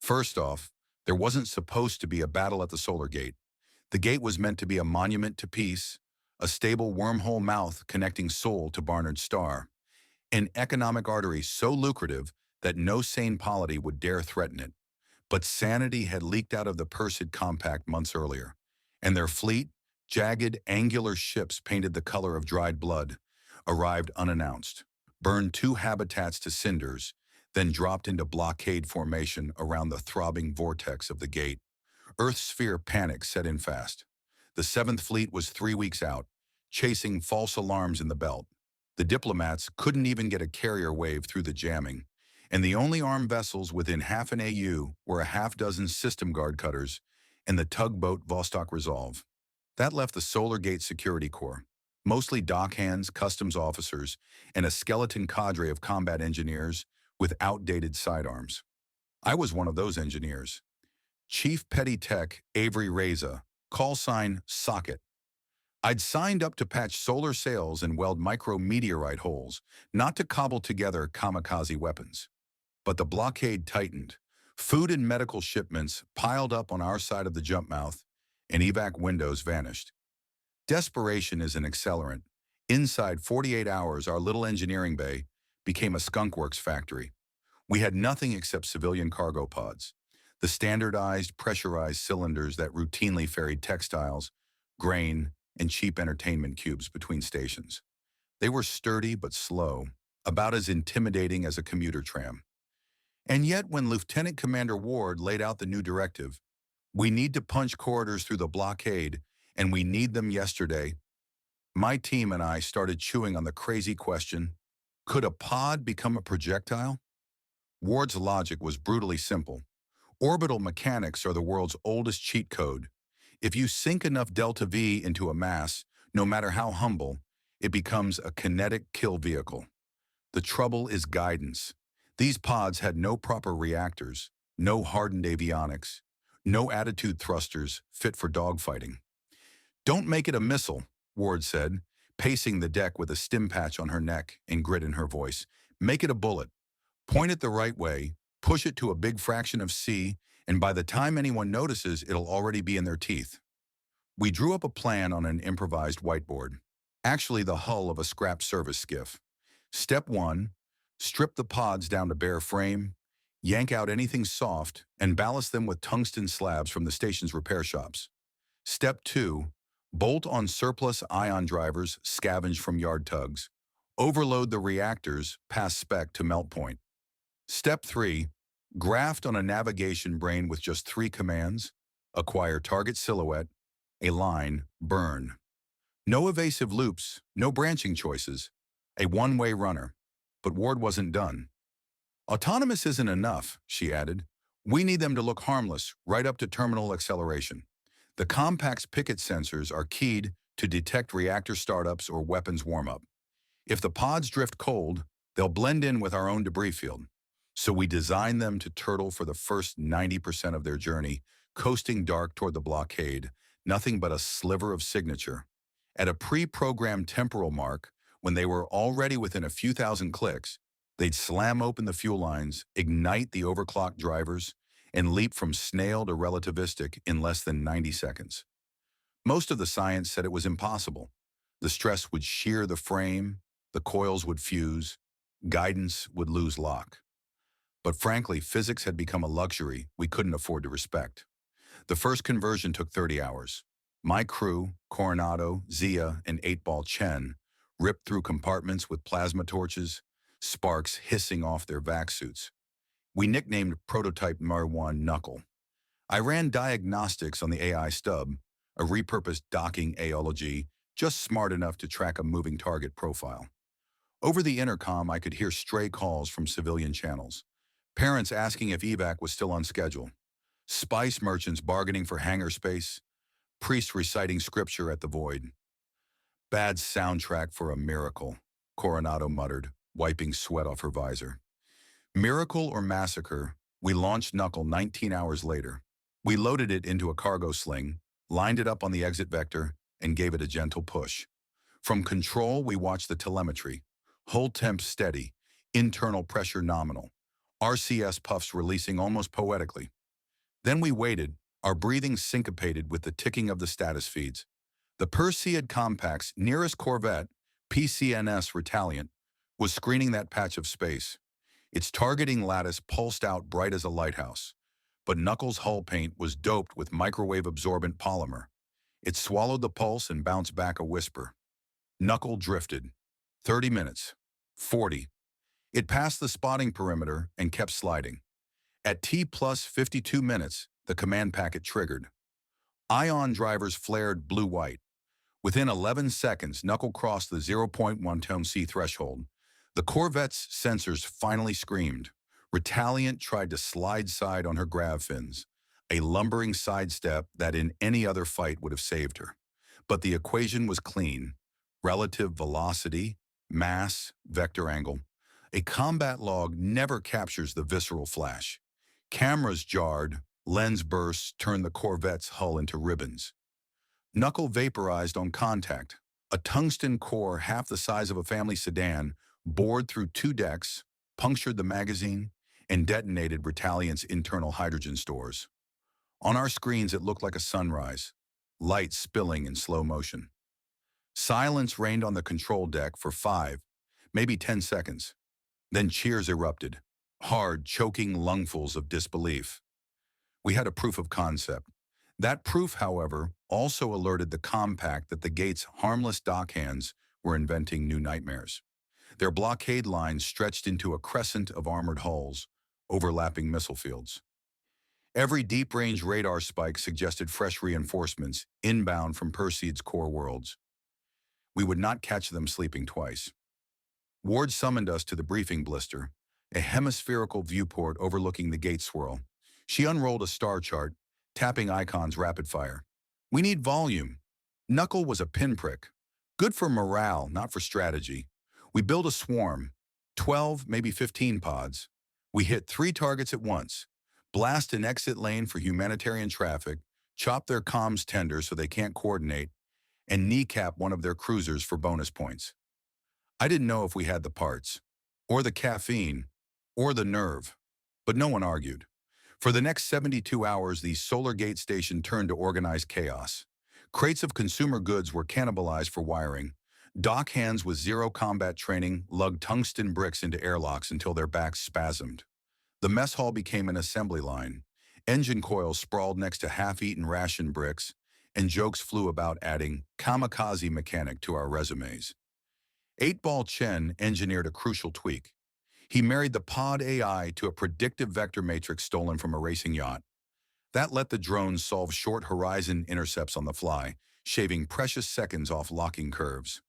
First off, there wasn't supposed to be a battle at the Solar Gate. The gate was meant to be a monument to peace, a stable wormhole mouth connecting Sol to Barnard's star, an economic artery so lucrative that no sane polity would dare threaten it. But sanity had leaked out of the Perseid compact months earlier, and their fleet, jagged, angular ships painted the color of dried blood, arrived unannounced, burned two habitats to cinders, then dropped into blockade formation around the throbbing vortex of the gate. Earth's sphere panic set in fast. The Seventh Fleet was 3 weeks out, chasing false alarms in the belt. The diplomats couldn't even get a carrier wave through the jamming, and the only armed vessels within half an AU were a half-dozen system guard cutters and the tugboat Vostok Resolve. That left the Solar Gate Security Corps, mostly dockhands, customs officers, and a skeleton cadre of combat engineers with outdated sidearms. I was one of those engineers. Chief Petty Tech Avery Reza, call sign Socket. I'd signed up to patch solar sails and weld micro-meteorite holes, not to cobble together kamikaze weapons. But the blockade tightened. Food and medical shipments piled up on our side of the jump mouth, and evac windows vanished. Desperation is an accelerant. Inside 48 hours, our little engineering bay became a skunkworks factory. We had nothing except civilian cargo pods, the standardized, pressurized cylinders that routinely ferried textiles, grain, and cheap entertainment cubes between stations. They were sturdy but slow, about as intimidating as a commuter tram. And yet, when Lieutenant Commander Ward laid out the new directive, we need to punch corridors through the blockade, and we need them yesterday, my team and I started chewing on the crazy question, could a pod become a projectile? Ward's logic was brutally simple. Orbital mechanics are the world's oldest cheat code. If you sink enough delta V into a mass, no matter how humble, it becomes a kinetic kill vehicle. The trouble is guidance. These pods had no proper reactors, no hardened avionics, no attitude thrusters fit for dogfighting. Don't make it a missile, Ward said, pacing the deck with a stim patch on her neck and grit in her voice. Make it a bullet. Point it the right way, push it to a big fraction of C, and by the time anyone notices, it'll already be in their teeth. We drew up a plan on an improvised whiteboard, actually the hull of a scrap service skiff. Step 1, strip the pods down to bare frame, yank out anything soft, and ballast them with tungsten slabs from the station's repair shops. Step 2, bolt on surplus ion drivers scavenged from yard tugs. Overload the reactors past spec to melt point. Step 3, graft on a navigation brain with just 3 commands: acquire target silhouette, a line, burn. No evasive loops, no branching choices, a one-way runner. But Ward wasn't done. Autonomous isn't enough, she added. We need them to look harmless, right up to terminal acceleration. The compact's picket sensors are keyed to detect reactor startups or weapons warm-up. If the pods drift cold, they'll blend in with our own debris field. So we designed them to turtle for the first 90% of their journey, coasting dark toward the blockade, nothing but a sliver of signature. At a pre-programmed temporal mark, when they were already within a few thousand clicks, they'd slam open the fuel lines, ignite the overclocked drivers, and leap from snail to relativistic in less than 90 seconds. Most of the science said it was impossible. The stress would shear the frame, the coils would fuse, guidance would lose lock. But frankly, physics had become a luxury we couldn't afford to respect. The first conversion took 30 hours. My crew, Coronado, Zia, and 8-Ball Chen, ripped through compartments with plasma torches, sparks hissing off their vac suits. We nicknamed prototype Mar1 Knuckle. I ran diagnostics on the AI stub, a repurposed docking aeology, just smart enough to track a moving target profile. Over the intercom, I could hear stray calls from civilian channels. Parents asking if evac was still on schedule. Spice merchants bargaining for hangar space. Priests reciting scripture at the void. Bad soundtrack for a miracle, Coronado muttered, wiping sweat off her visor. Miracle or massacre, we launched Knuckle 19 hours later. We loaded it into a cargo sling, lined it up on the exit vector, and gave it a gentle push. From control, we watched the telemetry. Hull temp steady, internal pressure nominal, RCS puffs releasing almost poetically. Then we waited, our breathing syncopated with the ticking of the status feeds. The Perseid Compact's nearest corvette, PCNS Retaliant, was screening that patch of space. Its targeting lattice pulsed out bright as a lighthouse, but Knuckles' hull paint was doped with microwave-absorbent polymer. It swallowed the pulse and bounced back a whisper. Knuckle drifted. 30 minutes. 40. It passed the spotting perimeter and kept sliding. At T plus 52 minutes, the command packet triggered. Ion drivers flared blue-white. Within 11 seconds, Knuckle crossed the 0.1 tone C threshold. The Corvette's sensors finally screamed. Retaliant tried to slide side on her grav fins, a lumbering sidestep that in any other fight would have saved her. But the equation was clean. Relative velocity, mass, vector angle. A combat log never captures the visceral flash. Cameras jarred, lens bursts turned the Corvette's hull into ribbons. Knuckle vaporized on contact. A tungsten core half the size of a family sedan bored through 2 decks, punctured the magazine, and detonated Retaliant's internal hydrogen stores. On our screens it looked like a sunrise, light spilling in slow motion. Silence reigned on the control deck for 5, maybe 10 seconds. Then cheers erupted, hard, choking lungfuls of disbelief. We had a proof of concept. That proof, however, also alerted the compact that the gate's harmless dockhands were inventing new nightmares. Their blockade lines stretched into a crescent of armored hulls, overlapping missile fields. Every deep-range radar spike suggested fresh reinforcements inbound from Perseid's core worlds. We would not catch them sleeping twice. Ward summoned us to the briefing blister, a hemispherical viewport overlooking the gate swirl. She unrolled a star chart, tapping icons rapid fire. We need volume. Knuckle was a pinprick. Good for morale, not for strategy. We built a swarm, 12, maybe 15 pods. We hit 3 targets at once, blast an exit lane for humanitarian traffic, chop their comms tender so they can't coordinate, and kneecap one of their cruisers for bonus points. I didn't know if we had the parts, or the caffeine, or the nerve, but no one argued. For the next 72 hours, the Solar Gate station turned to organized chaos. Crates of consumer goods were cannibalized for wiring. Dock hands with zero combat training lugged tungsten bricks into airlocks until their backs spasmed. The mess hall became an assembly line. Engine coils sprawled next to half-eaten ration bricks, and jokes flew about adding kamikaze mechanic to our resumes. 8-Ball Chen engineered a crucial tweak. He married the pod AI to a predictive vector matrix stolen from a racing yacht. That let the drones solve short horizon intercepts on the fly, shaving precious seconds off locking curves.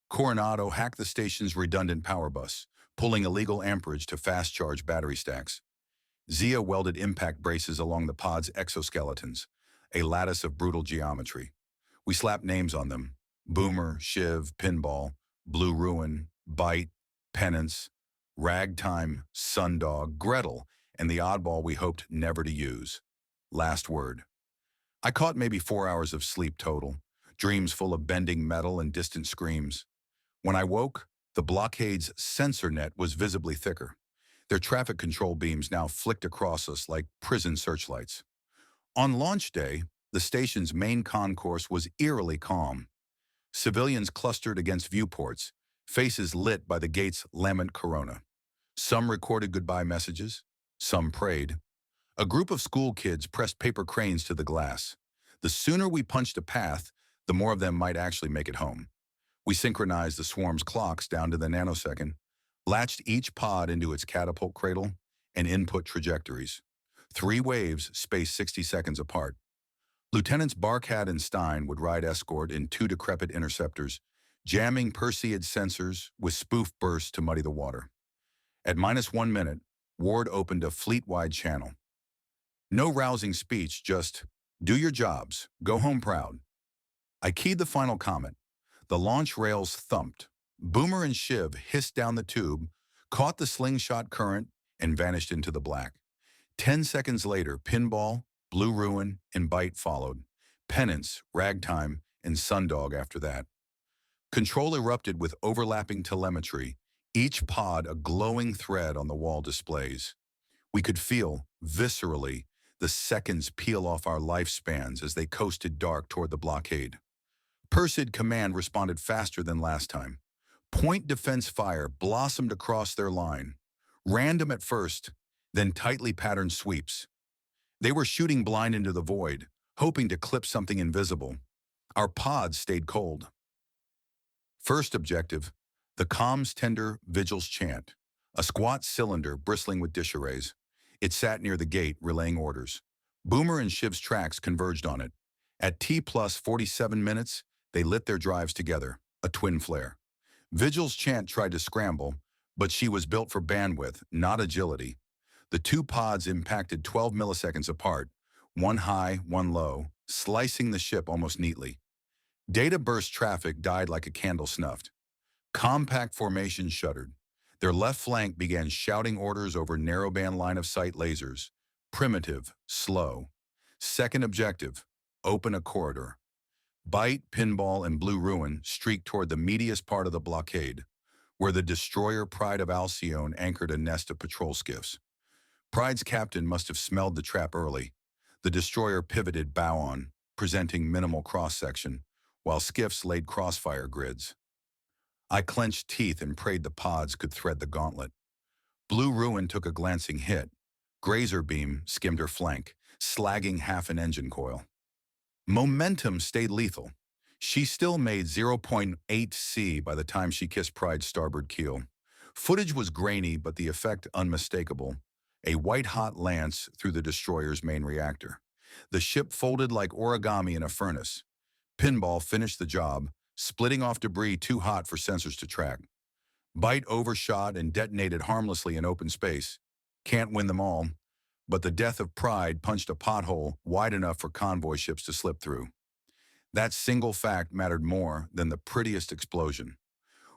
Coronado hacked the station's redundant power bus, pulling illegal amperage to fast-charge battery stacks. Zia welded impact braces along the pod's exoskeletons, a lattice of brutal geometry. We slapped names on them: Boomer, Shiv, Pinball, Blue Ruin, Bite, Penance, Ragtime, Sundog, Gretel, and the oddball we hoped never to use: Last Word. I caught maybe 4 hours of sleep total, dreams full of bending metal and distant screams. When I woke, the Blockade's sensor net was visibly thicker. Their traffic control beams now flicked across us like prison searchlights. On launch day, the station's main concourse was eerily calm. Civilians clustered against viewports, faces lit by the gate's lament corona. Some recorded goodbye messages, some prayed. A group of school kids pressed paper cranes to the glass. The sooner we punched a path, the more of them might actually make it home. We synchronized the swarm's clocks down to the nanosecond, latched each pod into its catapult cradle, and input trajectories. 3 waves spaced 60 seconds apart. Lieutenants Barkat and Stein would ride escort in 2 decrepit interceptors, jamming Perseid sensors with spoof bursts to muddy the water. At -1 minute, Ward opened a fleet-wide channel. No rousing speech, just, "Do your jobs, go home proud." I keyed the final comment. The launch rails thumped. Boomer and Shiv hissed down the tube, caught the slingshot current, and vanished into the black. 10 seconds later, Pinball, Blue Ruin, and Bite followed. Penance, Ragtime, and Sundog after that. Control erupted with overlapping telemetry, each pod a glowing thread on the wall displays. We could feel, viscerally, The seconds peel off our lifespans as they coasted dark toward the blockade. Persid Command responded faster than last time. Point defense fire blossomed across their line. Random at first, then tightly patterned sweeps. They were shooting blind into the void, hoping to clip something invisible. Our pods stayed cold. First objective, the comms tender Vigil's chant, a squat cylinder bristling with dish arrays. It sat near the gate, relaying orders. Boomer and Shiv's tracks converged on it. At T plus 47 minutes, they lit their drives together, a twin flare. Vigil's chant tried to scramble, but she was built for bandwidth, not agility. The two pods impacted 12 milliseconds apart, one high, one low, slicing the ship almost neatly. Data burst traffic died like a candle snuffed. Compact formations shuddered. Their left flank began shouting orders over narrowband line-of-sight lasers. Primitive, slow. Second objective, open a corridor. Bite, Pinball, and Blue Ruin streaked toward the meatiest part of the blockade, where the destroyer Pride of Alcyone anchored a nest of patrol skiffs. Pride's captain must have smelled the trap early. The destroyer pivoted bow on, presenting minimal cross-section, while skiffs laid crossfire grids. I clenched teeth and prayed the pods could thread the gauntlet. Blue Ruin took a glancing hit. Grazer beam skimmed her flank, slagging half an engine coil. Momentum stayed lethal. She still made 0.8 C by the time she kissed Pride's starboard keel. Footage was grainy, but the effect unmistakable. A white-hot lance through the destroyer's main reactor. The ship folded like origami in a furnace. Pinball finished the job, splitting off debris too hot for sensors to track. Bite overshot and detonated harmlessly in open space. Can't win them all, but the death of Pride punched a pothole wide enough for convoy ships to slip through. That single fact mattered more than the prettiest explosion.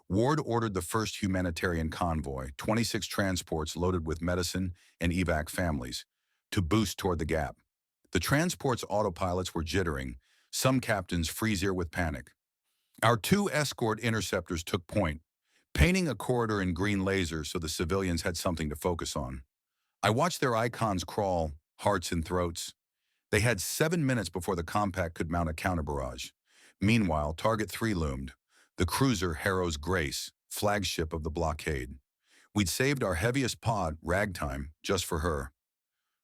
Ward ordered the first humanitarian convoy, 26 transports loaded with medicine and evac families, to boost toward the gap. The transport's autopilots were jittering, some captains freeze-ear with panic. Our two escort interceptors took point, painting a corridor in green laser so the civilians had something to focus on. I watched their icons crawl, hearts in throats. They had 7 minutes before the compact could mount a counter-barrage. Meanwhile, Target 3 loomed, the cruiser Harrow's Grace, flagship of the blockade. We'd saved our heaviest pod, Ragtime, just for her.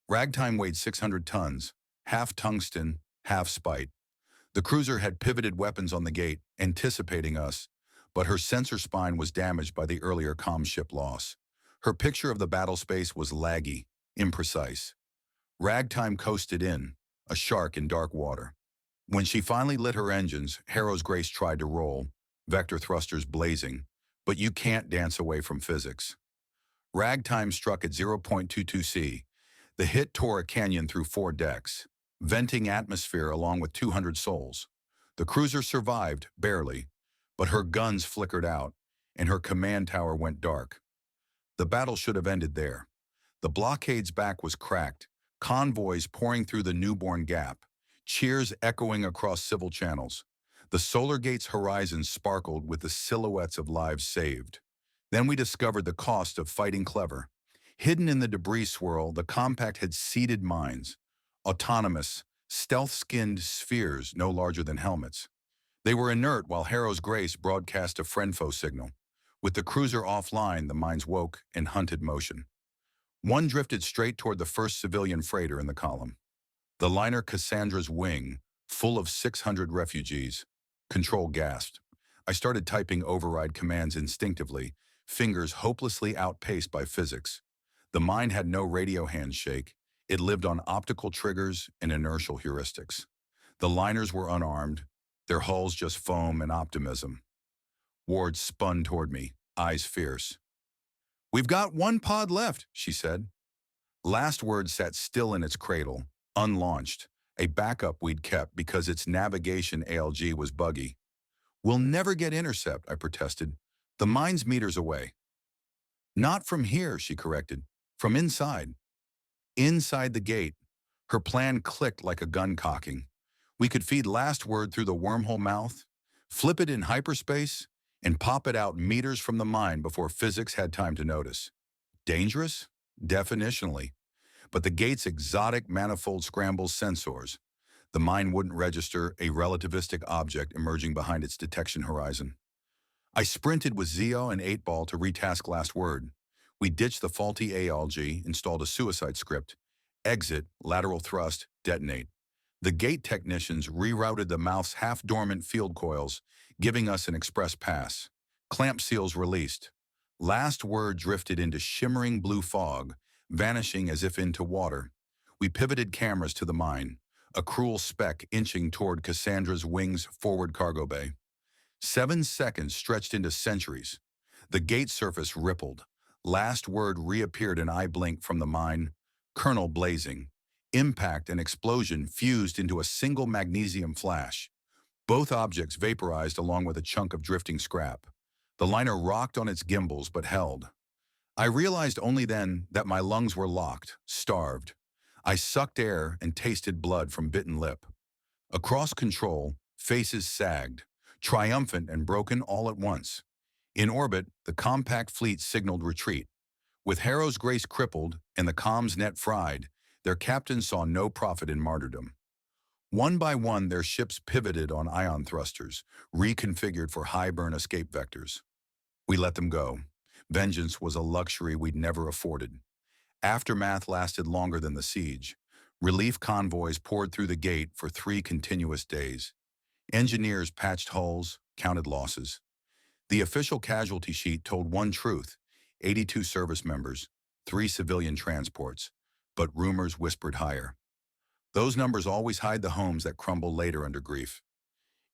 Ragtime weighed 600 tons, half tungsten, half spite. The cruiser had pivoted weapons on the gate, anticipating us, but her sensor spine was damaged by the earlier comm ship loss. Her picture of the battle space was laggy, imprecise. Ragtime coasted in, a shark in dark water. When she finally lit her engines, Harrow's Grace tried to roll, vector thrusters blazing, but you can't dance away from physics. Ragtime struck at 0.22 C. The hit tore a canyon through 4 decks, venting atmosphere along with 200 souls. The cruiser survived, barely, but her guns flickered out, and her command tower went dark. The battle should have ended there. The blockade's back was cracked, convoys pouring through the newborn gap, cheers echoing across civil channels. The Solar Gate's horizon sparkled with the silhouettes of lives saved. Then we discovered the cost of fighting clever. Hidden in the debris swirl, the compact had seeded mines, autonomous, stealth-skinned spheres no larger than helmets. They were inert while Harrow's Grace broadcast a friend-foe signal. With the cruiser offline, the mines woke and hunted motion. One drifted straight toward the first civilian freighter in the column. The liner Cassandra's wing, full of 600 refugees. Control gasped. I started typing override commands instinctively, fingers hopelessly outpaced by physics. The mine had no radio handshake. It lived on optical triggers and inertial heuristics. The liners were unarmed, their hulls just foam and optimism. Ward spun toward me, eyes fierce. "We've got one pod left," she said. Last word sat still in its cradle, unlaunched, a backup we'd kept because its navigation ALG was buggy. "We'll never get intercept," I protested. "The mine's meters away." "Not from here," she corrected. "From inside." Inside the gate, her plan clicked like a gun cocking. We could feed last word through the wormhole mouth, flip it in hyperspace, and pop it out meters from the mine before physics had time to notice. Dangerous? Definitionally. But the gate's exotic manifold scrambles sensors. The mind wouldn't register a relativistic object emerging behind its detection horizon. I sprinted with Zio and 8-Ball to retask last word. We ditched the faulty ALG, installed a suicide script. Exit, lateral thrust, detonate. The gate technicians rerouted the mouth's half-dormant field coils, giving us an express pass. Clamp seals released. Last word drifted into shimmering blue fog, vanishing as if into water. We pivoted cameras to the mine, a cruel speck inching toward Cassandra's wings forward cargo bay. 7 seconds stretched into centuries. The gate surface rippled. Last word reappeared in eye blink from the mine, kernel blazing. Impact and explosion fused into a single magnesium flash. Both objects vaporized along with a chunk of drifting scrap. The liner rocked on its gimbals but held. I realized only then that my lungs were locked, starved. I sucked air and tasted blood from bitten lip. Across control, faces sagged, triumphant and broken all at once. In orbit, the compact fleet signaled retreat. With Harrow's Grace crippled and the comms net fried, their captains saw no profit in martyrdom. One by one, their ships pivoted on ion thrusters, reconfigured for high-burn escape vectors. We let them go. Vengeance was a luxury we'd never afforded. Aftermath lasted longer than the siege. Relief convoys poured through the gate for 3 continuous days. Engineers patched hulls, counted losses. The official casualty sheet told one truth: 82 service members, 3 civilian transports, but rumors whispered higher. Those numbers always hide the homes that crumble later under grief.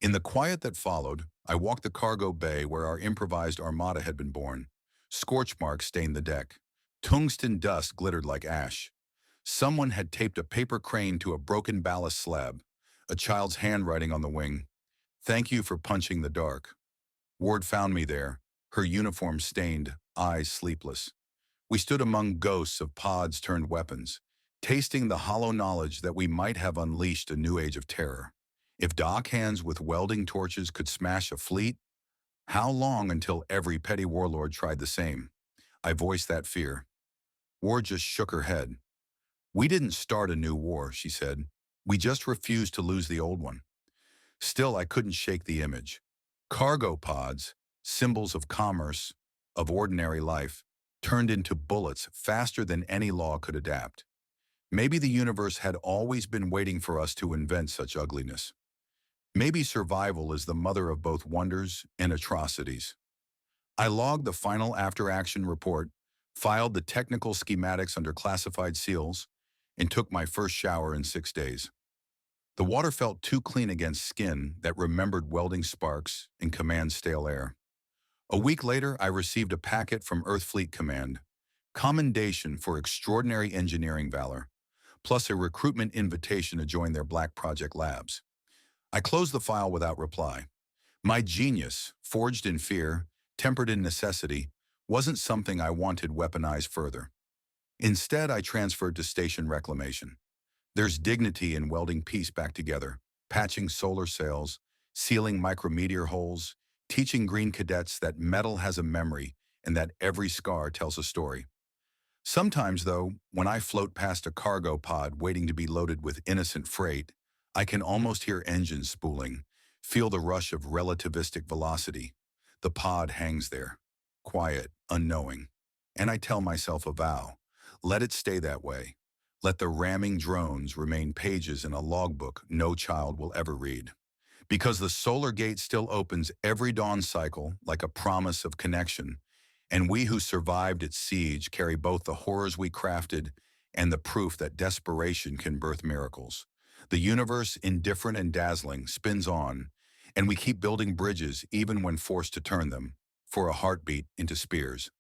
In the quiet that followed, I walked the cargo bay where our improvised armada had been born. Scorch marks stained the deck. Tungsten dust glittered like ash. Someone had taped a paper crane to a broken ballast slab, a child's handwriting on the wing. "Thank you for punching the dark." Ward found me there, her uniform stained, eyes sleepless. We stood among ghosts of pods turned weapons, tasting the hollow knowledge that we might have unleashed a new age of terror. If dock hands with welding torches could smash a fleet, how long until every petty warlord tried the same? I voiced that fear. Ward just shook her head. "We didn't start a new war," she said. "We just refused to lose the old one." Still, I couldn't shake the image. Cargo pods, symbols of commerce, of ordinary life, turned into bullets faster than any law could adapt. Maybe the universe had always been waiting for us to invent such ugliness. Maybe survival is the mother of both wonders and atrocities. I logged the final after-action report, filed the technical schematics under classified seals, and took my first shower in 6 days. The water felt too clean against skin that remembered welding sparks and command stale air. A week later, I received a packet from Earth Fleet Command, commendation for extraordinary engineering valor, plus a recruitment invitation to join their Black Project labs. I closed the file without reply. My genius, forged in fear, tempered in necessity, wasn't something I wanted weaponized further. Instead, I transferred to station reclamation. There's dignity in welding piece back together, patching solar sails, sealing micrometeor holes, teaching green cadets that metal has a memory and that every scar tells a story. Sometimes, though, when I float past a cargo pod waiting to be loaded with innocent freight, I can almost hear engines spooling, feel the rush of relativistic velocity. The pod hangs there, quiet, unknowing. And I tell myself a vow: let it stay that way. Let the ramming drones remain pages in a logbook no child will ever read. Because the solar gate still opens every dawn cycle like a promise of connection, and we who survived its siege carry both the horrors we crafted and the proof that desperation can birth miracles. The universe, indifferent and dazzling, spins on, and we keep building bridges even when forced to turn them, for a heartbeat into spears.